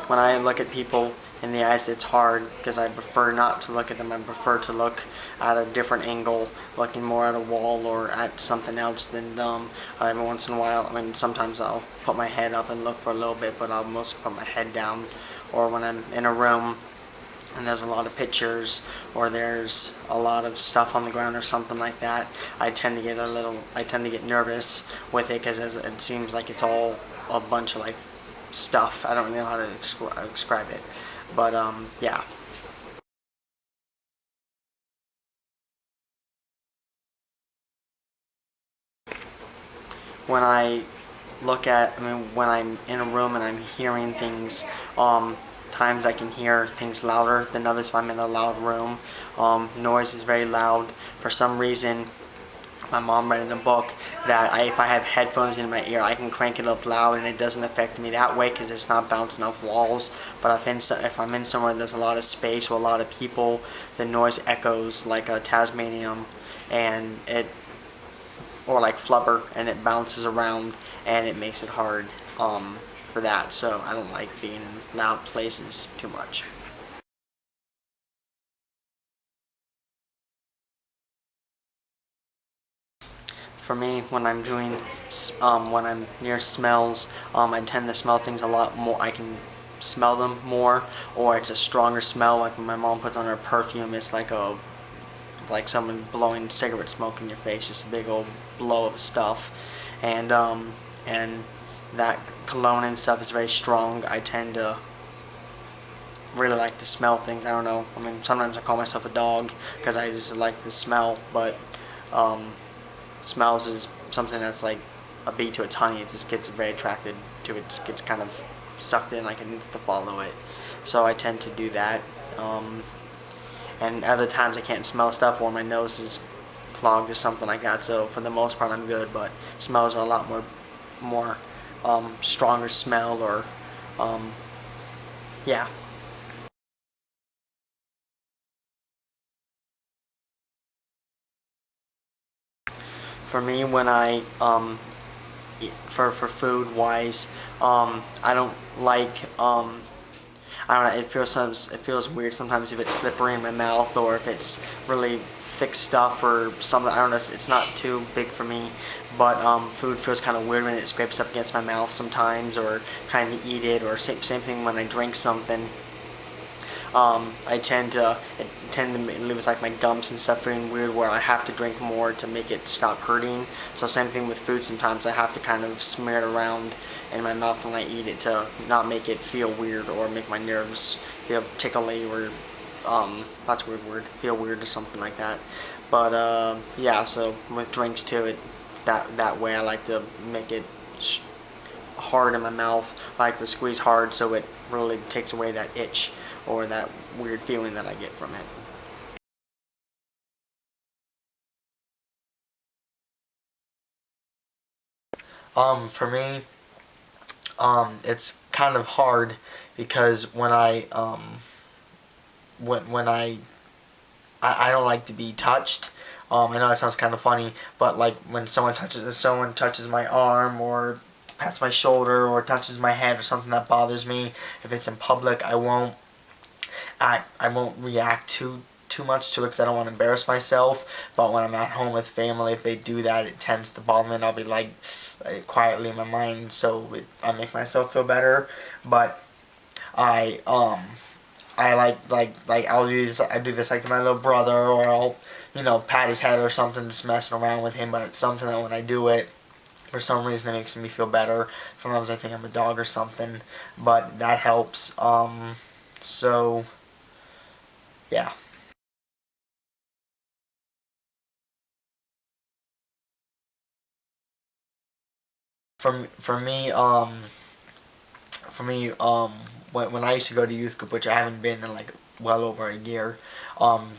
when I look at people in the eyes, it's hard because I prefer not to look at them. I prefer to look at a different angle, looking more at a wall or at something else than them. Every once in a while, I mean, sometimes I'll put my head up and look for a little bit, but I'll mostly put my head down. Or when I'm in a room and there's a lot of pictures or there's a lot of stuff on the ground or something like that, I tend to get nervous with it because it seems like it's all a bunch of like stuff. I don't know how to describe it, but yeah. When I when I'm in a room and I'm hearing things, times I can hear things louder than others if I'm in a loud room. Noise is very loud. For some reason, my mom read in a book that if I have headphones in my ear, I can crank it up loud and it doesn't affect me that way because it's not bouncing off walls. But if I'm in somewhere there's a lot of space or a lot of people, the noise echoes like a Tasmanian, or like flubber, and it bounces around and it makes it hard for that. So I don't like being in loud places too much. For me, when I'm near smells, I tend to smell things a lot more. I can smell them more, or it's a stronger smell. Like when my mom puts on her perfume, it's like someone blowing cigarette smoke in your face, just a big old blow of stuff, and that cologne and stuff is very strong. I tend to really like to smell things. I don't know. I mean, sometimes I call myself a dog because I just like the smell, but smells is something that's like a bee to its honey. It just gets very attracted to it. Just gets kind of sucked in, like it needs to follow it. So I tend to do that. And other times I can't smell stuff or my nose is clogged or something like that. So for the most part I'm good, but smells are a lot more stronger smell or yeah. For me, when for food wise, I don't like I don't know. It feels weird sometimes if it's slippery in my mouth or if it's really thick stuff or something. I don't know. It's not too big for me, but food feels kind of weird when it scrapes up against my mouth sometimes, or trying to eat it, or same thing when I drink something. It leaves like my gums and stuff feeling weird where I have to drink more to make it stop hurting. So same thing with food, sometimes I have to kind of smear it around in my mouth when I eat it to not make it feel weird or make my nerves feel tickly or that's a weird word, feel weird or something like that. But yeah, so with drinks too, it's that way. I like to make it hard in my mouth. I like to squeeze hard so it really takes away that itch or that weird feeling that I get from it. For me, it's kind of hard because when I don't like to be touched. I know that sounds kind of funny, but like when if someone touches my arm or pats my shoulder or touches my head or something that bothers me, if it's in public, I won't react too much to it because I don't want to embarrass myself. But when I'm at home with family, if they do that, it tends to bother me, and I'll be like quietly in my mind, so I make myself feel better. But I I do this like to my little brother, or I'll pat his head or something, just messing around with him. But it's something that when I do it, for some reason it makes me feel better. Sometimes I think I'm a dog or something, but that helps. So yeah. For me, when I used to go to youth group, which I haven't been in like well over a year,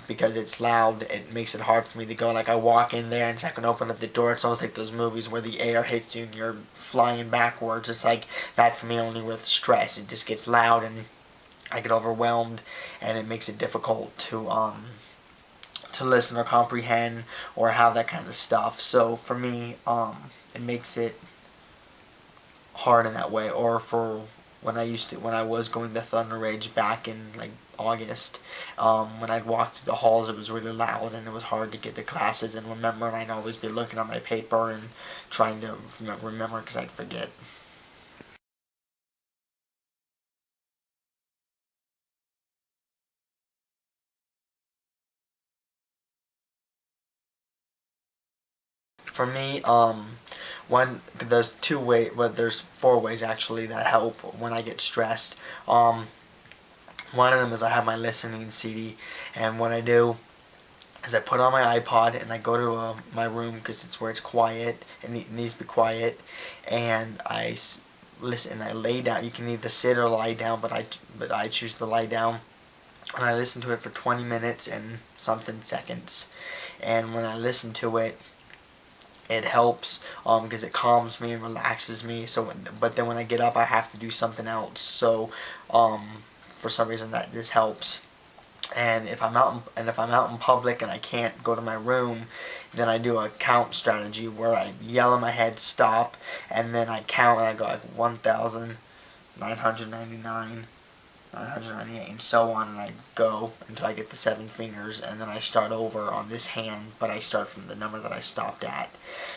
because it's loud, it makes it hard for me to go. Like I walk in there and I can open up the door. It's almost like those movies where the air hits you and you're flying backwards. It's like that for me only with stress. It just gets loud and I get overwhelmed, and it makes it difficult to listen or comprehend or have that kind of stuff. So for me, it makes it hard in that way. Or for when I was going to Thunder Ridge back in like August. When I'd walk through the halls, it was really loud and it was hard to get to classes and remember. And I'd always be looking at my paper and trying to remember because I'd forget. For me, there's there's four ways actually that help when I get stressed. One of them is I have my listening CD, and what I do is I put on my iPod and I go to my room because it's where it's quiet and it needs to be quiet, and listen. I lay down. You can either sit or lie down, but I choose to lie down, and I listen to it for 20 minutes and something seconds. And when I listen to it, it helps because it calms me and relaxes me. But then when I get up, I have to do something else. So for some reason that just helps. And if I'm out in public and I can't go to my room, then I do a count strategy where I yell in my head stop, and then I count and I go like 1,999. 998 and so on, and I go until I get the seven fingers, and then I start over on this hand, but I start from the number that I stopped at.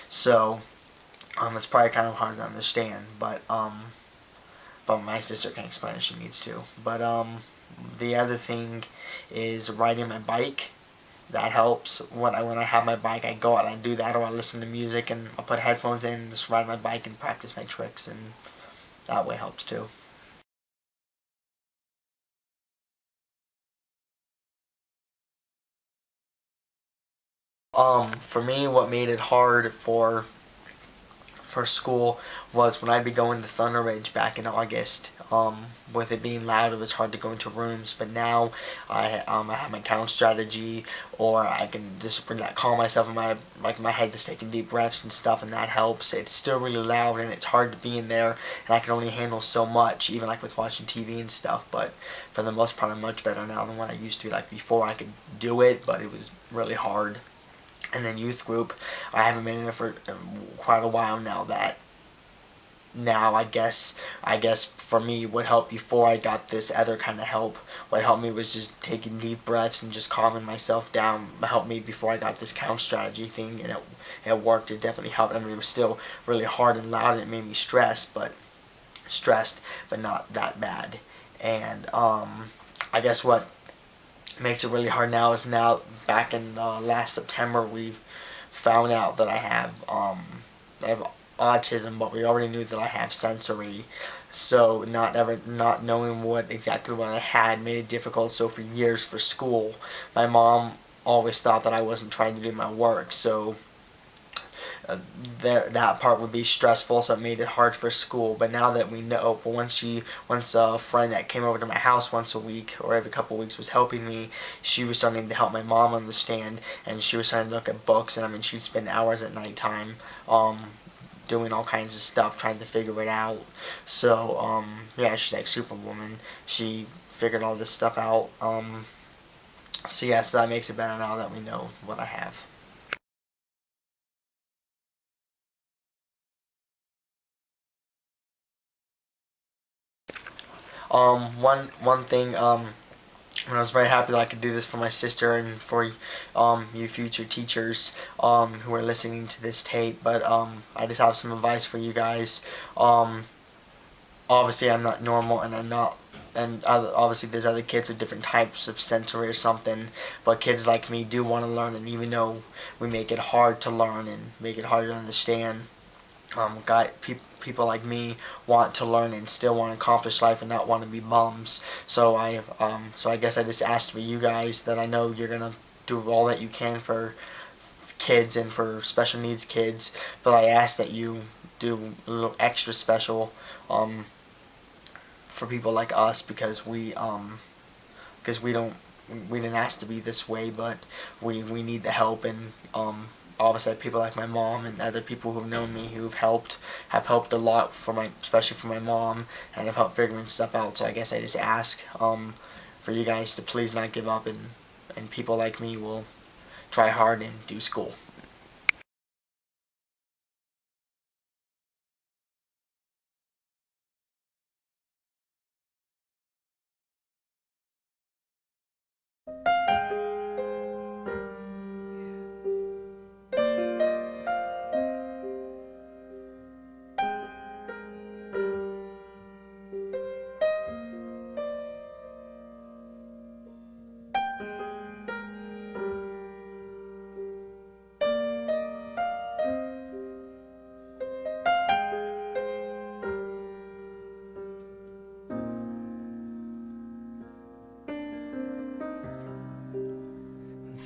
So it's probably kind of hard to understand, but my sister can explain if she needs to. But the other thing is riding my bike. That helps. When I have my bike, I go out and I do that, or I listen to music and I put headphones in and just ride my bike and practice my tricks, and that way helps too. For me, what made it hard for school was when I'd be going to Thunder Ridge back in August. With it being loud, it was hard to go into rooms. But now I have my count strategy, or I can just calm myself in my head, just taking deep breaths and stuff, and that helps. It's still really loud and it's hard to be in there, and I can only handle so much, even like with watching TV and stuff. But for the most part, I'm much better now than what I used to. Like before, I could do it, but it was really hard. And then youth group, I haven't been in there for quite a while now. I guess for me, what helped before I got this other kind of help, what helped me was just taking deep breaths and just calming myself down. It helped me before I got this count strategy thing, and it worked. It definitely helped. I mean, it was still really hard and loud, and it made me stressed, but not that bad. And I guess what makes it really hard now is now back in last September we found out that I have autism, but we already knew that I have sensory. So not knowing what I had made it difficult. So for years for school, my mom always thought that I wasn't trying to do my work. So that part would be stressful, so it made it hard for school. But now that we know, but once a friend that came over to my house once a week or every couple of weeks was helping me, she was starting to help my mom understand, and she was starting to look at books, and I mean she'd spend hours at nighttime doing all kinds of stuff trying to figure it out. So yeah, she's like Superwoman. She figured all this stuff out. So yeah, so that makes it better now that we know what I have. One thing, and I was very happy that I could do this for my sister and for you future teachers who are listening to this tape. But I just have some advice for you guys. Obviously, I'm not normal, and I'm not. And obviously, there's other kids with different types of sensory or something. But kids like me do want to learn, and even though we make it hard to learn and make it hard to understand, people like me want to learn and still want to accomplish life and not want to be bums. So I guess I just asked for you guys that I know you're gonna do all that you can for kids and for special needs kids, but I ask that you do a little extra special for people like us because we didn't ask to be this way, but we need the help. And obviously people like my mom and other people who've known me who've have helped a lot especially for my mom, and have helped figuring stuff out. So I guess I just ask for you guys to please not give up, and people like me will try hard and do school.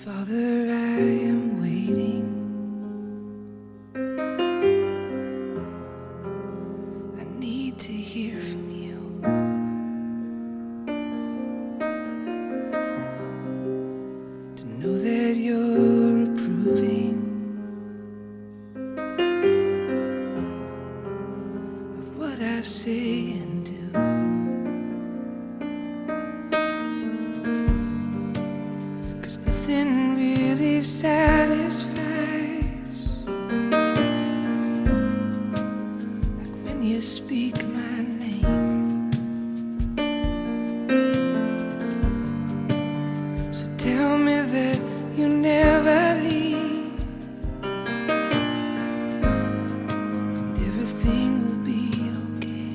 Father, I am waiting. I need to hear from you. To know that you're approving of what I say and do. 'Cause nothing really satisfies like when you speak my name. So tell me that you never leave, and everything will be okay.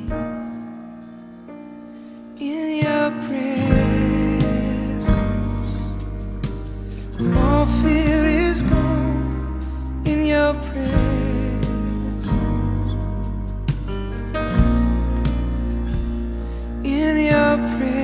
In your presence, all fear is gone. In your presence, in your presence.